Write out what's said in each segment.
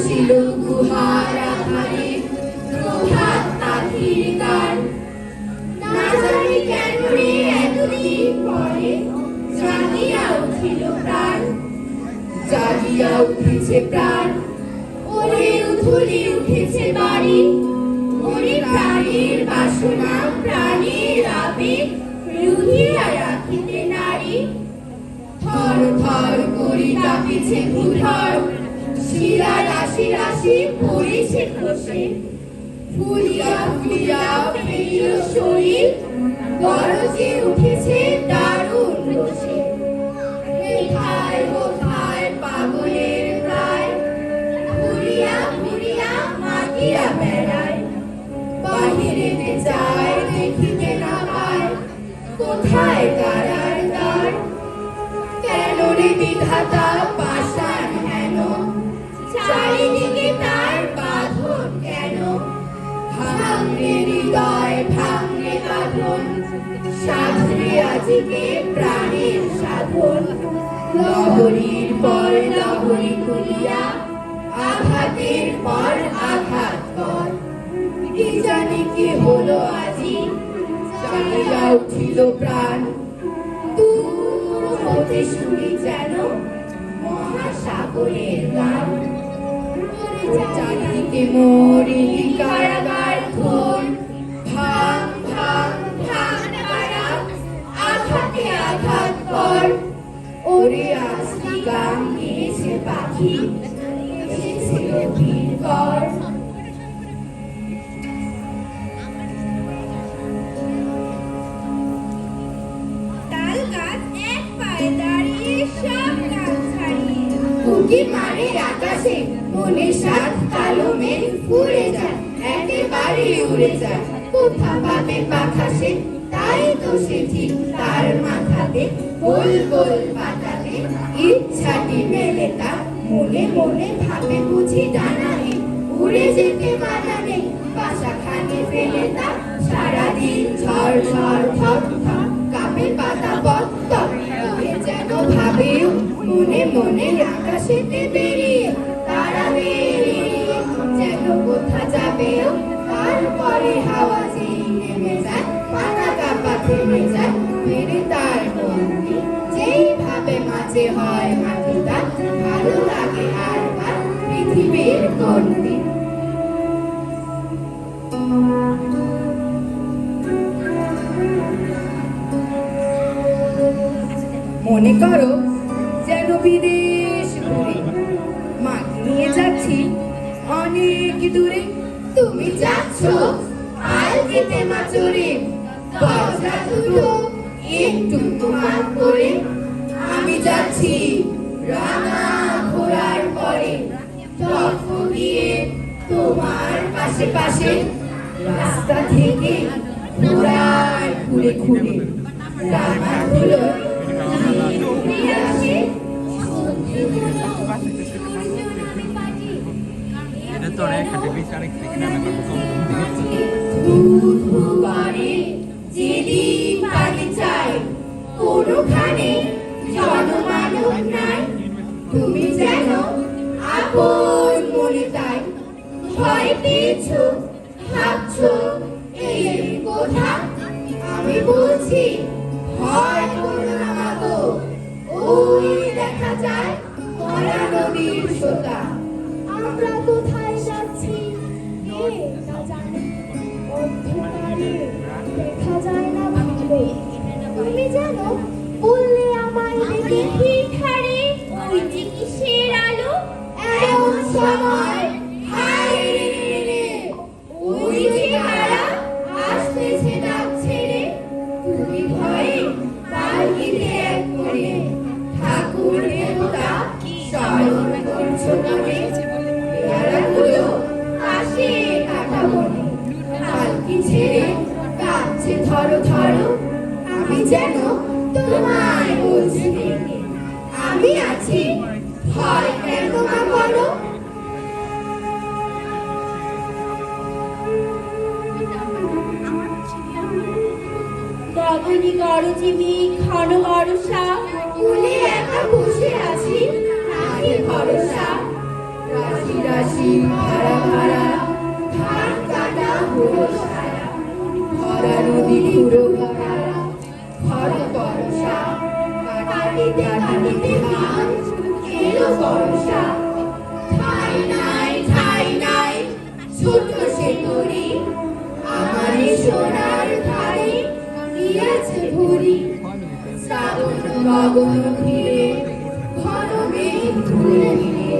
ছিল গুহার আধারে প্রভাত পাখির গান। না জানি কেন রে এতদিন পরে জাগিয়া উঠিল প্রাণ, জাগিয়া উঠেছে প্রাণ। ওরে উথলি উঠেছে বাড়ি, ওরে প্রাণীর বাসনা প্রাণীর আবেগ রুধিয়া রাখিতে নারী। থর থর করি কাঁপিছে ভূধর, শিরা রাশি রাশি পড়েছে খসে। ফুলিয়া ফুলিয়া পেরিল শরীর, গরজে উঠেছে দারুণ রোষে। কোথায় কোথায় পাগলের প্রায়, ঘুরিয়া ঘুরিয়া মাতিয়া বেড়ায়। বাহিরেতে যায় দেখিতে না পায়, কোথায় কারার দ্বার। কেন রে বিধাতা পাষাণ হেন, চারিদিকে তার বাঁধন কেন। ভাঙরে হৃদয় ভাঙরে বাঁধন, সাধরে আজিকে প্রাণের সাধন। লহরীর পর লহরী তুলিয়া, আঘাতের পর আঘাত কর। কি জানি কি হলো আজি, জাগিয়া উঠিল প্রাণ। দূর হতে শুনি যেন মহাসাগরের গান। চারিদিকে মোরে কারাগার ঘোর, ভাঙ ভাঙ ভাঙ কারা, আঘাতে আঘাত কর। ওরে আজকে গান গেয়েছে পাখি, এসেছে অধীর কর। তাল গাছ এক পায়ে দাঁড়িয়ে সব গাছ ছাড়িয়ে, উঁকি মারে আকাশে মনের সাত কালো মেঘ উড়ে যায়, একেবারে উড়ে যায়। কোথা পাবে পাখা সে, তাই তো সে ঠিক তার মাথাতে গোল গোল পাতাতে। ইচ্ছাটি মেলে তার, মনে মনে ভাবে বুঝি ডানা নেই, উড়ে যেতে মানা নেই। বাসাখানে ফেলে তার সারাদিন ঝড় ঝড় ঠক ঠক কাঁপে পাতা পত্তর। যেন ভাবেও মনে মনে আকাশেতে বেরিয়ে তারা বেরিয়ে, যেন কোথা যাবেও। তারপরে হাওয়া যেই নেমে যায়, পাতা কাঁপা থেমে যায়, ফিরে তার বন্দি। যেই ভাবে মাঝে হয় মাটিটা, ভালো লাগে আর তার পৃথিবীর গন্ডি। মনে করো যেন বিদেশ ঘুরে, মাকে নিয়ে যাচ্ছি অনেক দূরে। তুমি যাচ্ছ আলগিতে মাচরে, দরজা দুটো একটু তোমার করে। আমি যাচ্ছি রাঙা ঘোড়ার পরে, টপ গিয়ে তোমার পাশে পাশে। রাস্তা থেকে ঘোড়ার ঘুরে ঘুরে রাঙা হলো যেদিন পানি চাই, কোনোখানে জনমানব নাই। তুমি যেন আপন মনে তাই, ভয় পেয়েছ ভাবছ এই কথা। আমি বলছি ভয় করো না মাগো, ওই দেখা যায় ভরা নদীর সোতা। আমরা কোথায় যাচ্ছি কে তা জানে, অন্ধকারে দেখা যায় না ভাবে। তুমি জানো বললে আমায় দেখি ঠারে, ওই যে কিসের আলো এমন সময় হায় রে রে রে, ওই যে কারা আসতেছে ডাক ছেড়ে। তুমি ভয়ে পালকিতে এক করে ঠাকুর দেবতা স্মরণ করছো মনে। পেয়ারাগুলো পাশে কাটা বনে, পালকি ছেড়ে কাঁদছে ধরো ধরো। আমি যেন তোমায় বলছি ডেকে, আমি আছি ভয় কেন মা করো। গগনে গরজিবি ঘন বর্ষা, কুলে একা বসে আছি, নাহি ভরসা। মাঝি রাশি ভাড়া ভাড়া ধান কাটা হলো সারা ভরা নদী ঘুরো ভরা ঘর বর্ষা কাটিতে কাটিতে ধান এলো বর্ষা ঠাই নাই ছোট সে তরি আমারই সোনার ধারে দিয়েছে ভরি শ্রাবণ গগন ঘিরে ঘন মেঘ ধুলে ঘিরে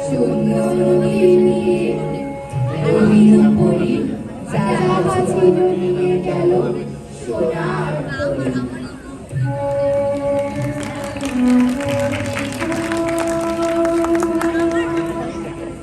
শূন্য নদীর তীরে রবীন্দ্র পরি জাহাজ নিয়ে